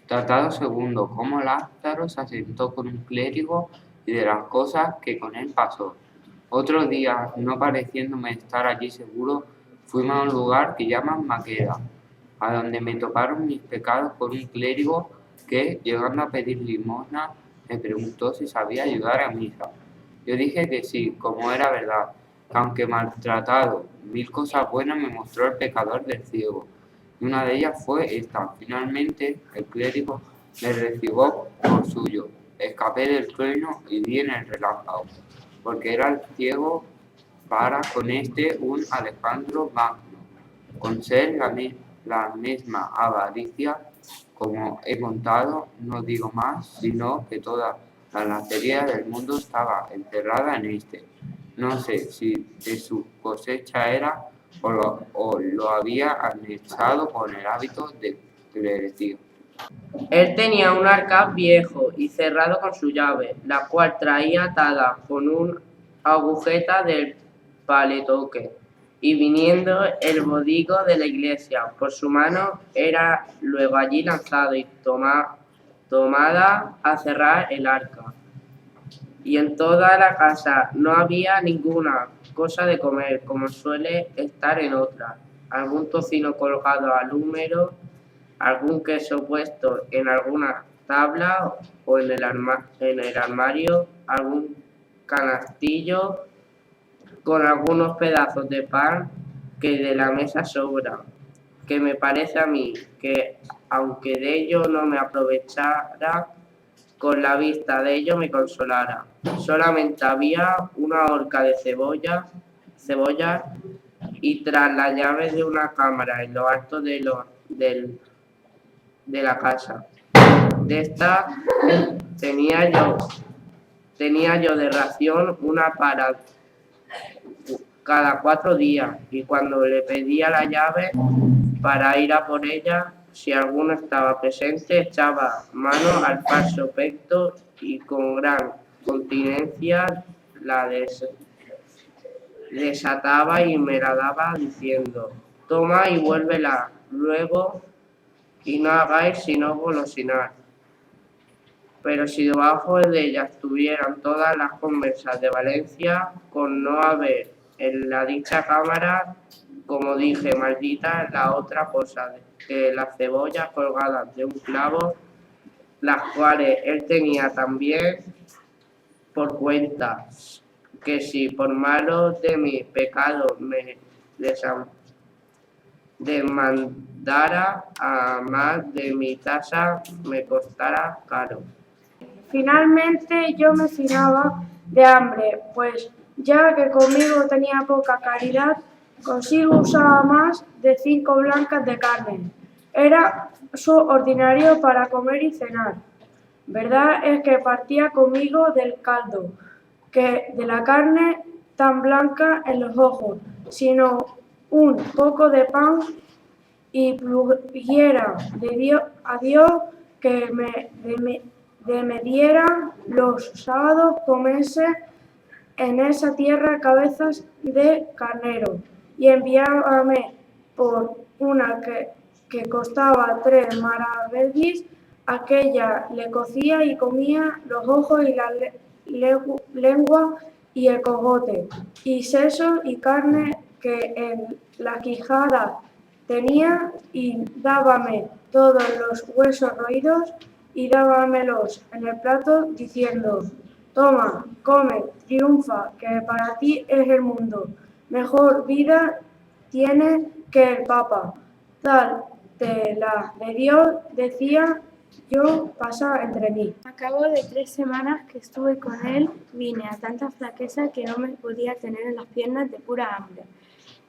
Tratado segundo, cómo Lázaro se asentó con un clérigo y de las cosas que con él pasó. Otro día, no pareciéndome estar allí seguro, fuimos a un lugar que llaman Maqueda, a donde me tocaron mis pecados por un clérigo que, llegando a pedir limosna, me preguntó si sabía ayudar a misa. Yo dije que sí, como era verdad, que aunque maltratado, mil cosas buenas me mostró el pecador del ciego, y una de ellas fue esta. Finalmente, el clérigo me recibió por suyo. Escapé del trueno y di en el relámpago, porque era el ciego para con este un Alejandro Magno, con ser la misma avaricia, como he contado, no digo más, sino que toda la lacería del mundo estaba encerrada en este. No sé si de su cosecha era o lo había anexado con el hábito de clerecía. Él tenía un arca viejo y cerrado con su llave, la cual traía atada con una agujeta del paletoque. Y viniendo el bodigo de la iglesia por su mano, era luego allí lanzado y tomada a cerrar el arca. Y en toda la casa no había ninguna cosa de comer, como suele estar en otras, algún tocino colgado al húmero, algún queso puesto en alguna tabla o en el armario, algún canastillo con algunos pedazos de pan que de la mesa sobra, que me parece a mí que, aunque de ello no me aprovechara, con la vista de ello me consolara. Solamente había una horca de cebollas y tras la llave de una cámara en lo alto de la casa. De esta tenía yo de ración una para cada 4 días, y cuando le pedía la llave para ir a por ella, si alguno estaba presente, echaba mano al falso peto y con gran continencia la desataba y me la daba diciendo: toma y vuélvela luego, y no hagáis sino golosinar. Pero si debajo de ella estuvieran todas las conversas de Valencia, con no haber en la dicha cámara, como dije, maldita la otra cosa, que las cebollas colgadas de un clavo, las cuales él tenía también por cuenta, que si por malo de mi pecado me demandara, a más de mi tasa me costara caro. Finalmente yo me finaba de hambre, pues ya que conmigo tenía poca caridad, consigo usaba más de 5 blancas de carne. Era su ordinario para comer y cenar. Verdad es que partía conmigo del caldo, que de la carne tan blanca en los ojos, sino un poco de pan, y pluguiera a Dios que me diera los sábados comerse en esa tierra cabezas de carnero, y enviábame por una que costaba 3 maravedís. Aquella le cocía y comía los ojos y la lengua y el cogote, y seso y carne que en la quijada tenía, y dábame todos los huesos roídos, y dábamelos en el plato, diciendo: toma, come, triunfa, que para ti es el mundo. Mejor vida tiene que el Papa. Tal te la de Dios, decía yo, pasa entre mí. A cabo de 3 semanas que estuve con él, vine a tanta flaqueza que no me podía tener en las piernas de pura hambre.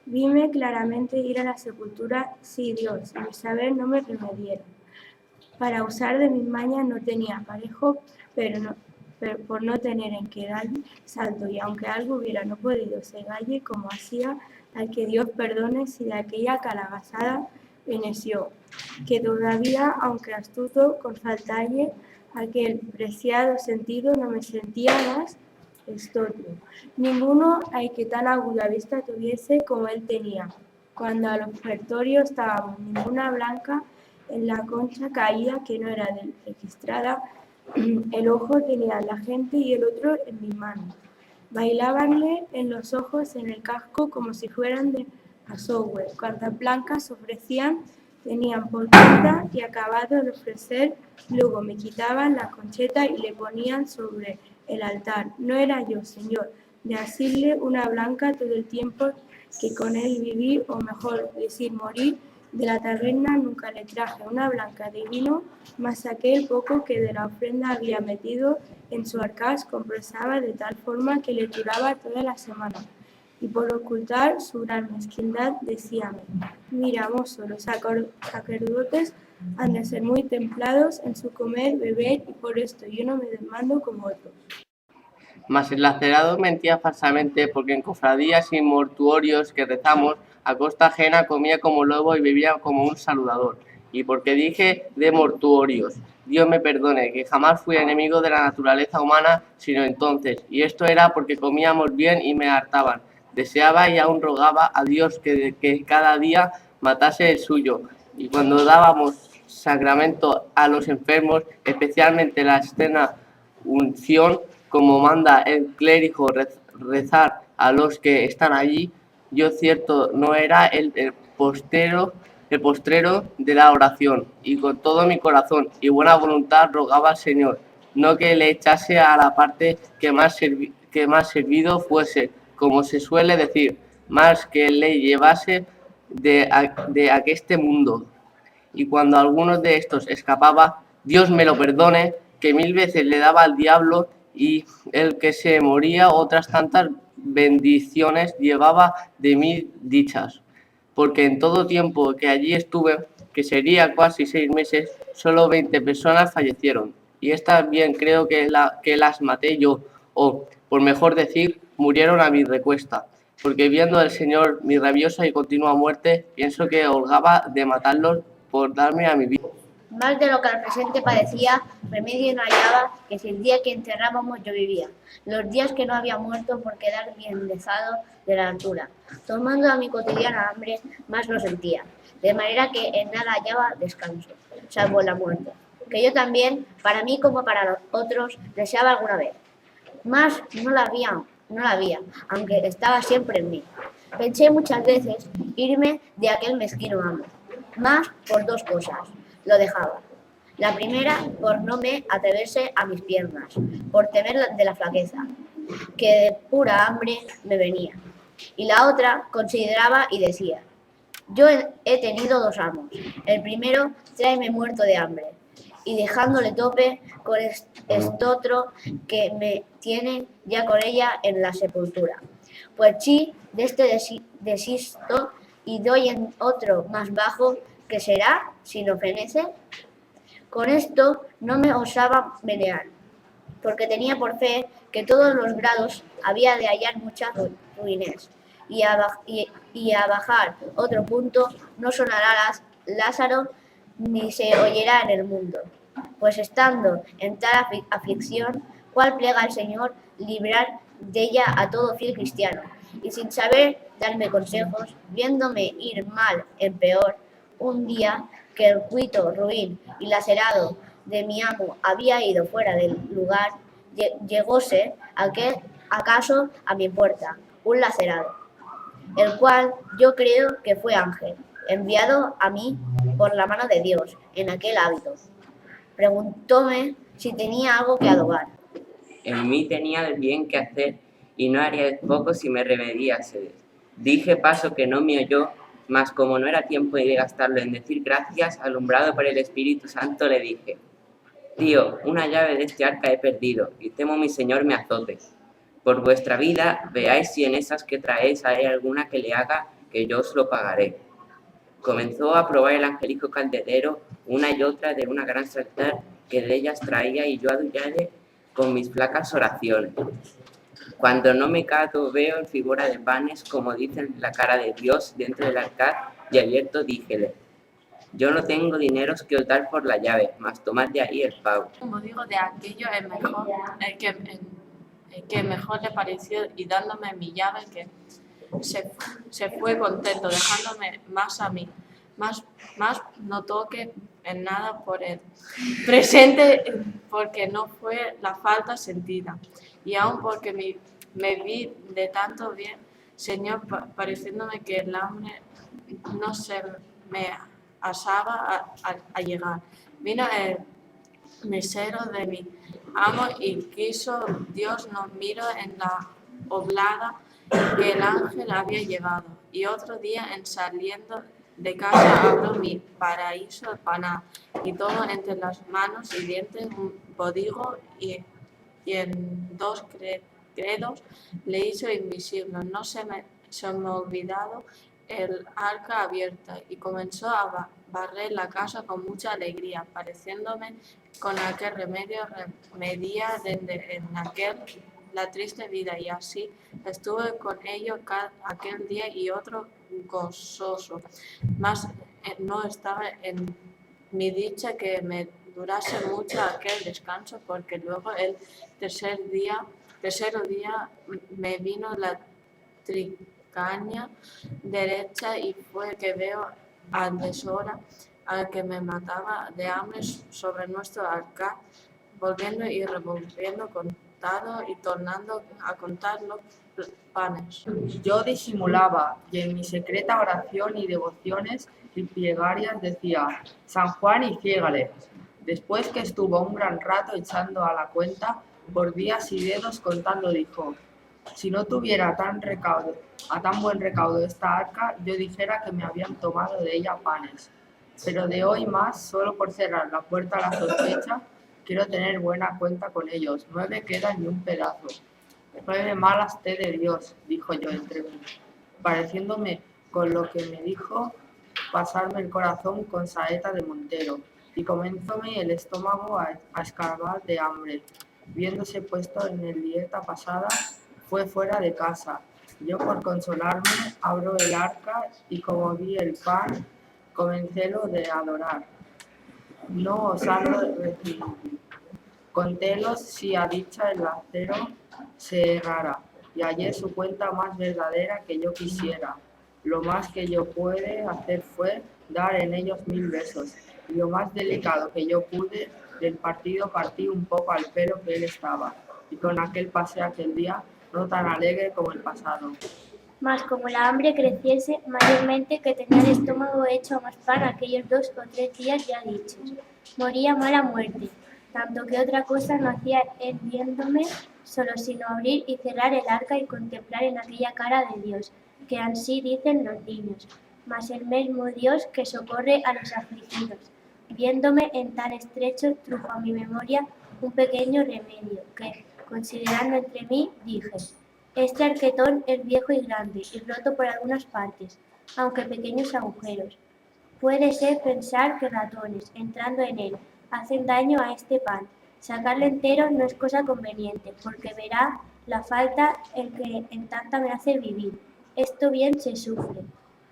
Vime claramente ir a la sepultura si Dios y mi saber no me remediera. Para usar de mis mañas no tenía aparejo, pero por no tener en qué dar salto, y aunque algo hubiera no podido cegalle como hacía, al que Dios perdone si de aquella calabazada veneció, que todavía, aunque astuto, con faltalle aquel preciado sentido, no me sentía más estorbio. Ninguno hay que tan aguda vista tuviese como él tenía. Cuando al ofertorio estábamos ninguna blanca, en la concha caída que no era registrada, el ojo tenía la gente y el otro en mis manos. Bailábanle en los ojos, en el casco, como si fueran de Asowe. Cuantas blancas ofrecían, tenían por punta y acabado de ofrecer, luego me quitaban la concheta y le ponían sobre el altar. No era yo, señor, de asirle una blanca todo el tiempo que con él viví, o mejor decir morir, de la taberna nunca le traje una blanca de vino, mas aquel poco que de la ofrenda había metido en su arcaz compresaba de tal forma que le duraba toda la semana. Y por ocultar su gran mezquindad decíame, mira, mozo, los sacerdotes han de ser muy templados en su comer, beber, y por esto yo no me desmando como otros. Mas el lacerado mentía falsamente, porque en cofradías y mortuorios que rezamos, a costa ajena comía como lobo y bebía como un saludador. Y porque dije de mortuorios, Dios me perdone, que jamás fui enemigo de la naturaleza humana, sino entonces, y esto era porque comíamos bien y me hartaban. Deseaba y aún rogaba a Dios que cada día matase el suyo. Y cuando dábamos sacramento a los enfermos, especialmente la externa unción, como manda el clérigo rezar a los que están allí, yo cierto no era el postrero de la oración, y con todo mi corazón y buena voluntad rogaba al Señor, no que le echase a la parte que más servido fuese, como se suele decir, más que le llevase de aqueste mundo. Y cuando alguno de estos escapaba, Dios me lo perdone, que 1000 veces le daba al diablo, y el que se moría otras tantas bendiciones llevaba de mí dichas. Porque en todo tiempo que allí estuve, que sería casi 6 meses, solo 20 personas fallecieron. Y estas bien creo que las maté yo, o, por mejor decir, murieron a mi recuesta. Porque viendo el Señor mi rabiosa y continua muerte, pienso que holgaba de matarlos por darme a mi vida. Más de lo que al presente parecía, remedio no hallaba, que si el día que enterrábamos yo vivía, los días que no había muerto por quedar bien dezado de la altura, tomando a mi cotidiana hambre, más lo sentía, de manera que en nada hallaba descanso, salvo la muerte, que yo también, para mí como para los otros, deseaba alguna vez, mas no la había, aunque estaba siempre en mí. Pensé muchas veces irme de aquel mezquino amo, mas por 2 cosas lo dejaba. La primera, por no me atreverse a mis piernas, por temer de la flaqueza, que de pura hambre me venía. Y la otra, consideraba y decía, yo he tenido 2 amos. El primero, tráeme muerto de hambre, y dejándole tope con estotro que me tiene ya con ella en la sepultura. Pues sí, de este desisto y doy en otro más bajo, que será, si no fenece. Con esto no me osaba menear, porque tenía por fe que todos los grados había de hallar muchas ruines, y a bajar otro punto no sonará Lázaro ni se oyerá en el mundo. Pues estando en tal aflicción, cual plega al Señor librar de ella a todo fiel cristiano, y sin saber darme consejos, viéndome ir mal en peor, un día que el cuito ruin y lacerado de mi amo había ido fuera del lugar, llegóse acaso a mi puerta un lacerado, el cual yo creo que fue ángel, enviado a mí por la mano de Dios en aquel hábito. Preguntóme si tenía algo que adobar. En mí tenía el bien que hacer, y no haría poco si me remediase. Dije paso que no me oyó, mas como no era tiempo de gastarlo en decir gracias, alumbrado por el Espíritu Santo, le dije, tío, una llave de este arca he perdido, y temo mi señor me azote. Por vuestra vida, veáis si en esas que traéis hay alguna que le haga, que yo os lo pagaré. Comenzó a probar el angelico calderero una y otra de una gran saltar que de ellas traía, y yo adullale con mis flacas oraciones. Cuando no me cato veo en figura de panes, como dicen, la cara de Dios dentro del altar, y abierto díjele, yo no tengo dineros que os dar por la llave, mas tomad de ahí el pago. Como digo de aquello, el que mejor le pareció, y dándome mi llave, que se fue contento, dejándome más a mí. Más notó que en nada por el presente, porque no fue la falta sentida, y aun porque me vi de tanto bien, Señor, pareciéndome que el hambre no se me asaba a llegar. Vino el mesero de mi amo y quiso Dios nos miró en la oblada que el ángel había llevado. Y otro día, en saliendo de casa, abro mi paraíso paná y tomo entre las manos y dientes un bodigo y en dos credos le hizo invisible. No se me olvidado el arca abierta y comenzó a barrer la casa con mucha alegría, pareciéndome con aquel remedio remedia desde en aquel la triste vida, y así estuve con ellos aquel día y otro gozoso, mas no estaba en mi dicha que me durase mucho aquel descanso, porque luego el tercero día me vino la tricaña derecha y fue que veo a deshora al que me mataba de hambre sobre nuestro arca, volviendo y revolviendo contado y tornando a contar los panes. Yo disimulaba y en mi secreta oración y devociones y plegarias decía: San Juan y ciégale. Después que estuvo un gran rato echando a la cuenta, por días y dedos contando, dijo: si no tuviera a tan buen recaudo esta arca, yo dijera que me habían tomado de ella panes. Pero de hoy más, solo por cerrar la puerta a la sospecha, quiero tener buena cuenta con ellos. 9 quedan ni un pedazo. 9 malas té de Dios, dijo yo entre mí, pareciéndome con lo que me dijo pasarme el corazón con saeta de montero, y comenzóme el estómago a escarbar de hambre. Viéndose puesto en el dieta pasada, fue fuera de casa. Yo, por consolarme, abro el arca y como vi el pan, comencélo de adorar, no osando recibir. Contélos si a dicha el acero se errara, y hallé su cuenta más verdadera que yo quisiera. Lo más que yo pude hacer fue dar en ellos 1000 besos, y lo más delicado que yo pude, del partido partí un poco al pelo que él estaba, y con aquel pasé aquel día, no tan alegre como el pasado. Mas como la hambre creciese mayormente, que tenía el estómago hecho a más pan aquellos 2 o 3 días ya dichos, moría mala muerte, tanto que otra cosa no hacía él viéndome solo sino abrir y cerrar el arca y contemplar en aquella cara de Dios, que ansí dicen los niños, mas el mismo Dios que socorre a los afligidos. Viéndome en tan estrecho, trujo a mi memoria un pequeño remedio, que, considerando entre mí, dije: este arquetón es viejo y grande, y roto por algunas partes, aunque pequeños agujeros. Puede ser pensar que ratones, entrando en él, hacen daño a este pan. Sacarle entero no es cosa conveniente, porque verá la falta el que en tanta me hace vivir. Esto bien se sufre.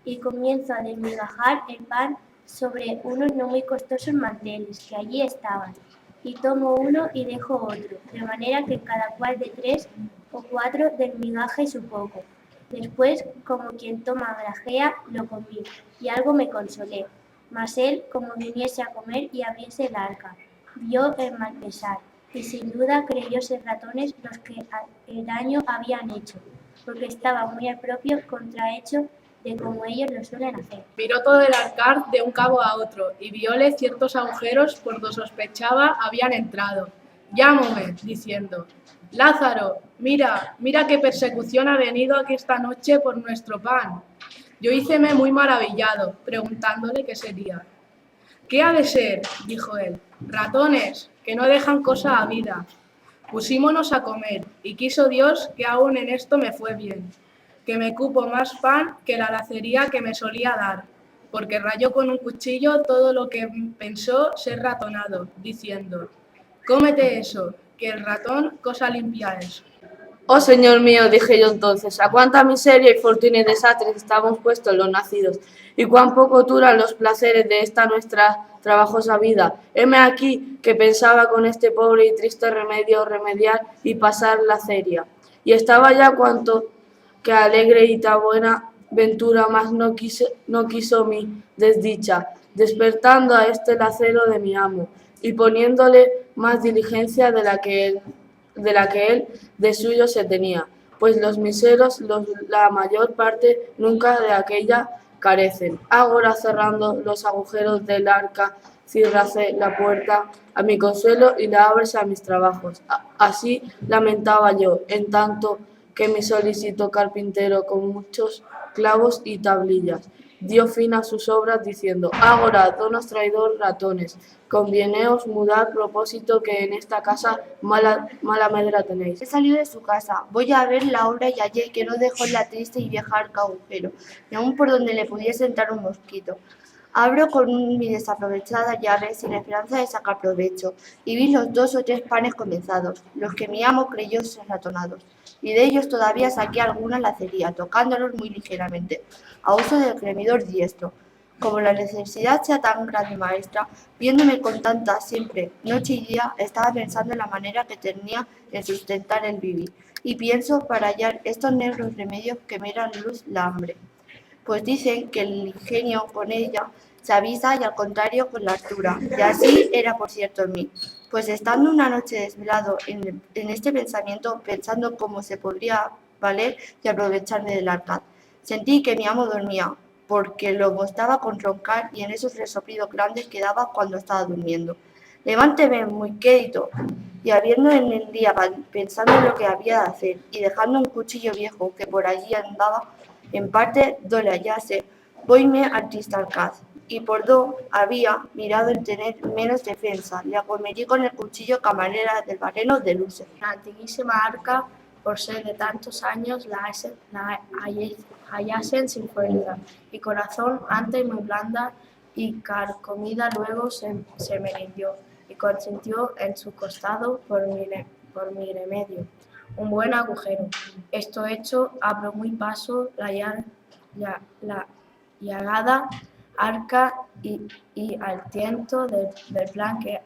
Y comienzo a desmigajar el pan sobre unos no muy costosos manteles que allí estaban, y tomo uno y dejo otro, de manera que cada cual de 3 o 4 del migaje su poco. Después, como quien toma grajea, lo comí, y algo me consolé. Mas él, como viniese a comer y abriese el arca, vio el malpesar, y sin duda creyó ser ratones los que el daño habían hecho, porque estaba muy al propio contrahecho de como ellos lo suelen hacer. Miró todo el arcar de un cabo a otro, y viole ciertos agujeros por donde sospechaba habían entrado. Llámome, diciendo: Lázaro, mira qué persecución ha venido aquí esta noche por nuestro pan. Yo híceme muy maravillado, preguntándole qué sería. ¿Qué ha de ser?, dijo él. Ratones, que no dejan cosa a vida. Pusímonos a comer, y quiso Dios que aún en esto me fue bien, que me cupo más pan que la lacería que me solía dar, porque rayó con un cuchillo todo lo que pensó ser ratonado, diciendo: cómete eso, que el ratón cosa limpia es. Oh Señor mío, dije yo entonces, a cuánta miseria y fortuna y desastres estamos puestos los nacidos, y cuán poco duran los placeres de esta nuestra trabajosa vida. Heme aquí que pensaba con este pobre y triste remedio remediar y pasar la ceria, y estaba ya cuanto que alegre y tan buena ventura, mas no quiso mi desdicha, despertando a este lacero de mi amo y poniéndole más diligencia de la que él de suyo se tenía, pues los miseros, la mayor parte, nunca de aquella carecen. Agora cerrando los agujeros del arca, círrase la puerta a mi consuelo y la ábrese a mis trabajos. Así lamentaba yo, en tanto que mi solícito carpintero con muchos clavos y tablillas dio fin a sus obras diciendo: Agora, donos traidor ratones, convieneos mudar propósito que en esta casa mala medra tenéis. He salido de su casa, voy a ver la obra y hallé que no dejó la triste y vieja arca agujero, ni aun por donde le pudiese entrar un mosquito. Abro con mi desaprovechada llave sin esperanza de sacar provecho, y vi los 2 o 3 panes comenzados, los que mi amo creyó ser ratonados, y de ellos todavía saqué alguna lacería, tocándolos muy ligeramente, a uso del cremidor diestro. Como la necesidad sea tan grande maestra, viéndome con tanta siempre, noche y día, estaba pensando en la manera que tenía de sustentar el vivir, y pienso para hallar estos negros remedios que me dan luz la hambre. Pues dicen que el ingenio con ella se avisa y al contrario con la altura, y así era por cierto en mí, pues estando una noche desvelado en este pensamiento, pensando cómo se podría valer y aprovecharme del arcaz, sentí que mi amo dormía, porque lo bastaba con roncar y en esos resoplidos grandes que daba cuando estaba durmiendo. Levánteme muy quédito, y habiendo en el día pensando en lo que había de hacer, y dejando un cuchillo viejo que por allí andaba, en parte do le hallase, voyme al triste arcaz, y por do había mirado en tener menos defensa, le acometí con el cuchillo camarera del barreno de luces. La antiguísima arca, por ser de tantos años, la hallasen sin fuerza, y corazón antes muy blanda, y carcomida luego se me rindió, y consintió en su costado por mi remedio un buen agujero. Esto hecho, abro muy paso la llagada arca y al tiento del plan que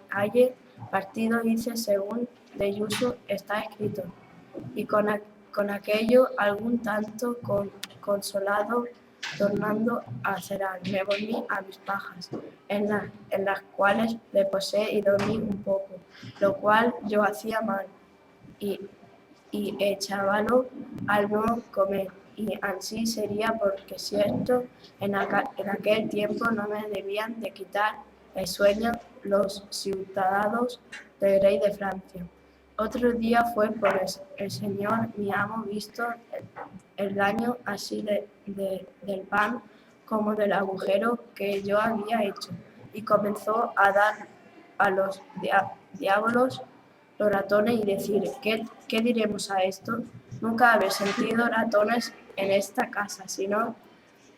halle partido hice según de uso está escrito. Y con aquello algún tanto consolado, tornando a cenar, me volví a mis pajas, en las cuales me posé y dormí un poco, lo cual yo hacía mal, y echábalo al no comer, y ansí sería porque cierto en aquel tiempo no me debían de quitar el sueño los ciudadanos del rey de Francia. Otro día fue por el señor mi amo visto el daño así del pan como del agujero que yo había hecho, y comenzó a dar a los diablos los ratones y decir: ¿qué diremos a esto? Nunca haber sentido ratones en esta casa, sino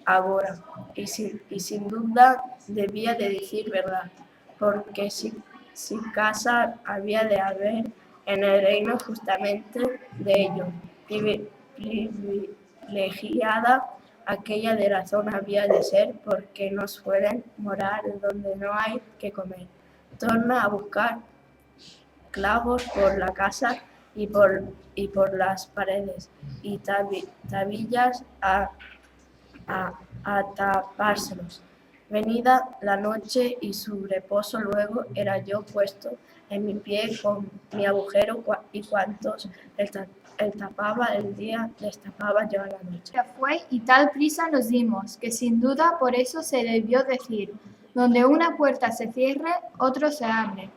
ahora. Y sin duda debía de decir verdad, porque si casa había de haber en el reino justamente de ellos, privilegiada aquella de razón había de ser, porque no suelen morar donde no hay que comer. Torna a buscar clavos por la casa y por las paredes, y tabillas a tapárselos. Venida la noche y su reposo luego, era yo puesto en mi pie con mi agujero, y cuantos él tapaba el día, les tapaba yo a la noche. Ya fue y tal prisa nos dimos, que sin duda por eso se debió decir: donde una puerta se cierre, otro se abre.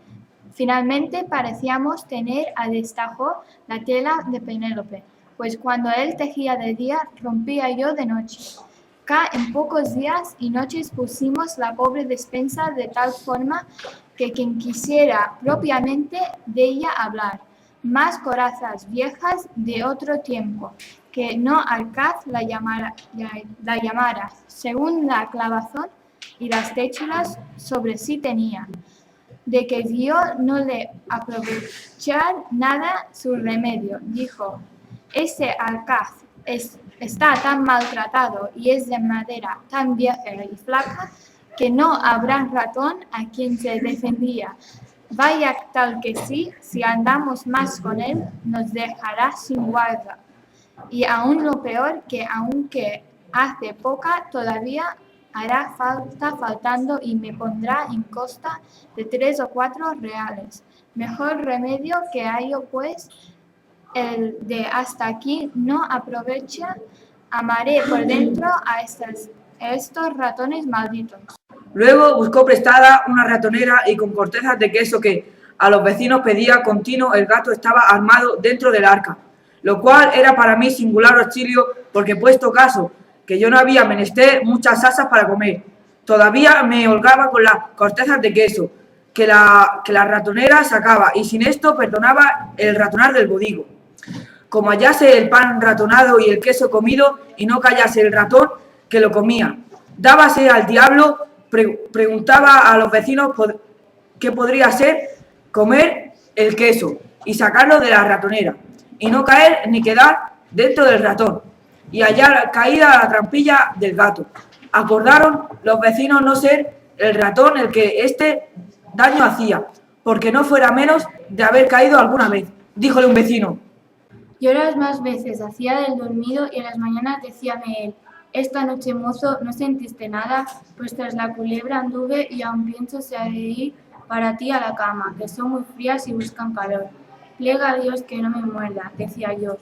Finalmente parecíamos tener a destajo la tela de Penélope, pues cuando él tejía de día, rompía yo de noche. Cá en pocos días y noches pusimos la pobre despensa de tal forma que quien quisiera propiamente de ella hablar, más corazas viejas de otro tiempo, que no Arcaz la llamara, según la clavazón y las téchulas sobre sí tenía, de que vio no le aprovechar nada su remedio, dijo: ese Arcaz está tan maltratado y es de madera tan vieja y flaca que no habrá ratón a quien se defendía. Vaya tal que sí, si andamos más con él, nos dejará sin guarda. Y aún lo peor, que aunque hace poca todavía hará falta faltando y me pondrá en costa de 3 o 4 reales. Mejor remedio que hallo, pues, el de hasta aquí no aprovecha, amaré por dentro a estos ratones malditos. Luego buscó prestada una ratonera y con cortezas de queso que a los vecinos pedía continuo, el gato estaba armado dentro del arca, lo cual era para mí singular auxilio, porque puesto caso que yo no había menester muchas asas para comer, todavía me holgaba con las cortezas de queso que la ratonera sacaba, y sin esto perdonaba el ratonar del bodigo. Como hallase el pan ratonado y el queso comido, y no callase el ratón que lo comía, dábase al diablo, preguntaba a los vecinos qué podría ser comer el queso y sacarlo de la ratonera, y no caer ni quedar dentro del ratón, y hallar caída la trampilla del gato. Acordaron los vecinos no ser el ratón el que este daño hacía, porque no fuera menos de haber caído alguna vez. Díjole un vecino: Yo las más veces hacía del dormido y a las mañanas decíame él: esta noche, mozo, ¿no sentiste nada? Pues tras la culebra anduve y aún pienso se ha de ir para ti a la cama, que son muy frías y buscan calor. Plega a Dios que no me muerda, decía yo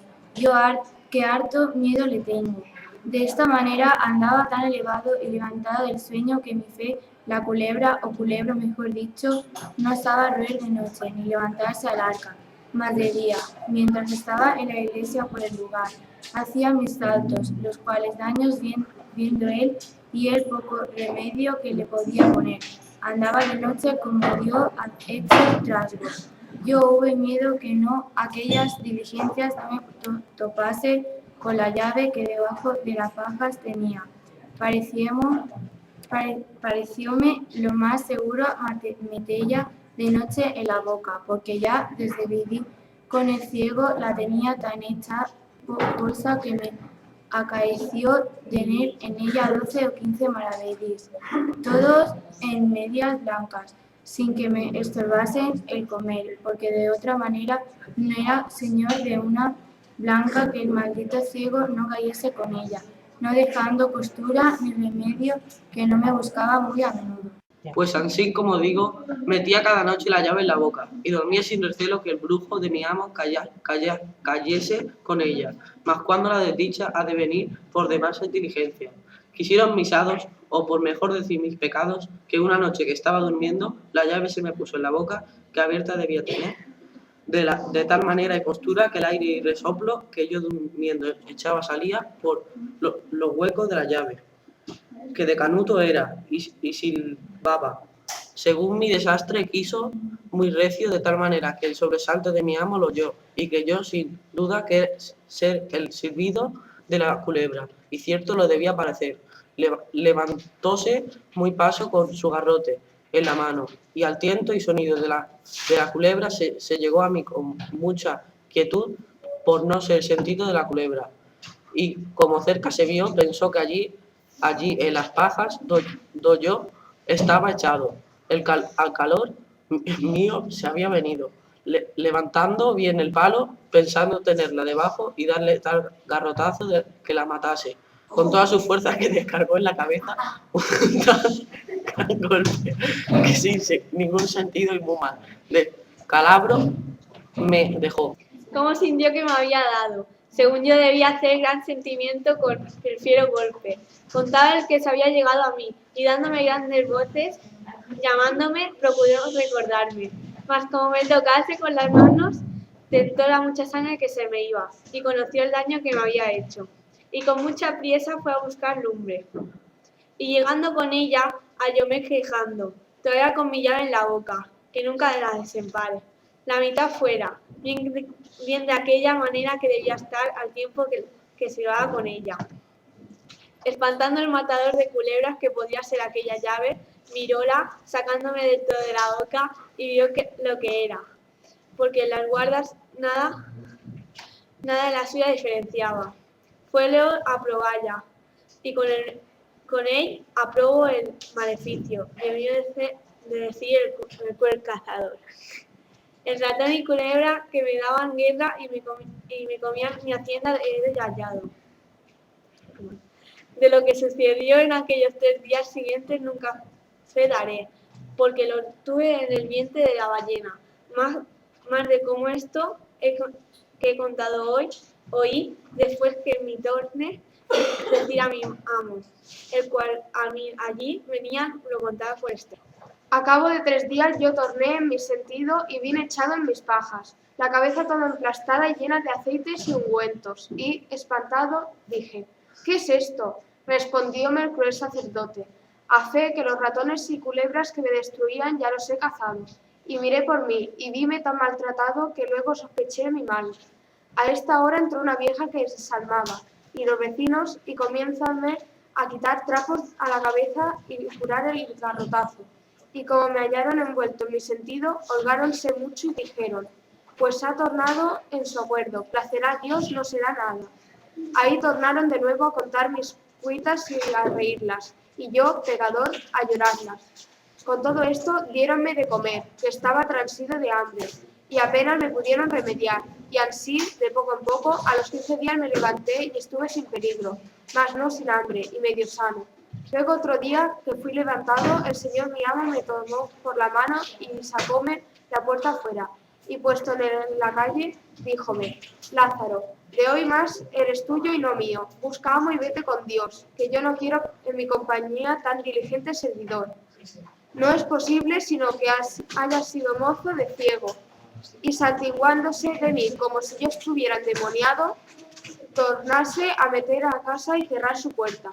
que harto miedo le tengo. De esta manera andaba tan elevado y levantado del sueño que mi fe, la culebra, o culebro mejor dicho, no osaba roer de noche ni levantarse al arca, mas de día, mientras estaba en la iglesia por el lugar. Hacía mis saltos, los cuales daños viendo él y él poco remedio que le podía poner. Andaba de noche como Dios hecho trasgo. Yo hube miedo que no aquellas diligencias no me topase con la llave que debajo de las pajas tenía. Parecióme lo más seguro metella de noche en la boca, porque ya desde viví con el ciego la tenía tan hecha bolsa que me acaeció tener en ella 12 o 15 maravedís, todos en medias blancas, sin que me estorbasen el comer, porque de otra manera no era señor de una blanca que el maldito ciego no cayese con ella, no dejando costura ni remedio que no me buscaba muy a menudo. Pues ansí, como digo, metía cada noche la llave en la boca y dormía sin recelo que el brujo de mi amo cayese con ella, mas cuando la desdicha ha de venir por demás inteligencia. Quisieron mis hados, o por mejor decir mis pecados, que una noche que estaba durmiendo, la llave se me puso en la boca, que abierta debía tener, de tal manera y postura que el aire y resoplo que yo durmiendo echaba salía por los huecos de la llave, que de canuto era, y silbaba, según mi desastre quiso, muy recio, de tal manera que el sobresalto de mi amo lo oyó, y creyó sin duda que ser el silbido de la culebra, y cierto lo debía parecer. Levantóse muy paso con su garrote en la mano, y al tiento y sonido de la culebra se llegó a mí con mucha quietud por no ser el sentido de la culebra, y como cerca se vio, pensó que allí en las pajas do yo estaba echado, al calor mío se había venido, levantando bien el palo, pensando tenerla debajo y darle tal garrotazo que la matase, con toda su fuerza, que descargó en la cabeza un tal golpe que sin ningún sentido y muy mal de calabro me dejó. Cómo sintió que me había dado. Según yo debía hacer gran sentimiento con el fiero golpe. Contaba el que se había llegado a mí, y dándome grandes voces, llamándome, procuró recordarme. Mas como me tocase con las manos, tentó la mucha sangre que se me iba, y conoció el daño que me había hecho. Y con mucha priesa fue a buscar lumbre. Y llegando con ella, hallóme quejando, todavía con mi llave en la boca, que nunca la desempare. La mitad fuera, bien de aquella manera que debía estar al tiempo que se iba con ella. Espantando el matador de culebras que podía ser aquella llave, miróla, sacándome dentro de la boca, y vio lo que era, porque en las guardas nada de la suya diferenciaba. Fuelo a proballa, y con él aprobó el maleficio, debió de decir el cruel cazador. El ratón y culebra que me daban guerra y me comían mi hacienda he hallado. De lo que sucedió en aquellos 3 días siguientes nunca fe daré, porque lo tuve en el vientre de la ballena. Más de como esto que he contado hoy, oí después que me torne decir a mi amo, el cual a mí allí venía, lo contaba por este. A cabo de 3 días yo torné en mi sentido y vine echado en mis pajas, la cabeza toda emplastada y llena de aceites y ungüentos, y, espantado, dije, ¿qué es esto? Respondióme el cruel sacerdote, a fe que los ratones y culebras que me destruían ya los he cazado. Y miré por mí, y vime tan maltratado que luego sospeché mi mal. A esta hora entró una vieja que se salmaba, y los vecinos, y comienzanme a quitar trapos a la cabeza y curar el garrotazo. Y como me hallaron envuelto en mi sentido, holgáronse mucho y dijeron, pues ha tornado en su acuerdo, placerá a Dios, no será nada. Ahí tornaron de nuevo a contar mis cuitas y a reírlas, y yo, pecador, a llorarlas. Con todo esto, diéronme de comer, que estaba transido de hambre, y apenas me pudieron remediar, y ansí, de poco en poco, a los 15 días me levanté y estuve sin peligro, mas no sin hambre, y medio sano. Luego otro día que fui levantado, el Señor mi amo me tomó por la mano y sacóme la puerta afuera, y puesto en la calle, díjome, Lázaro, de hoy más eres tuyo y no mío, busca amo y vete con Dios, que yo no quiero en mi compañía tan diligente servidor. No es posible sino que haya sido mozo de ciego, y santiguándose de mí como si yo estuviera endemoniado, tornase a meter a casa y cerrar su puerta.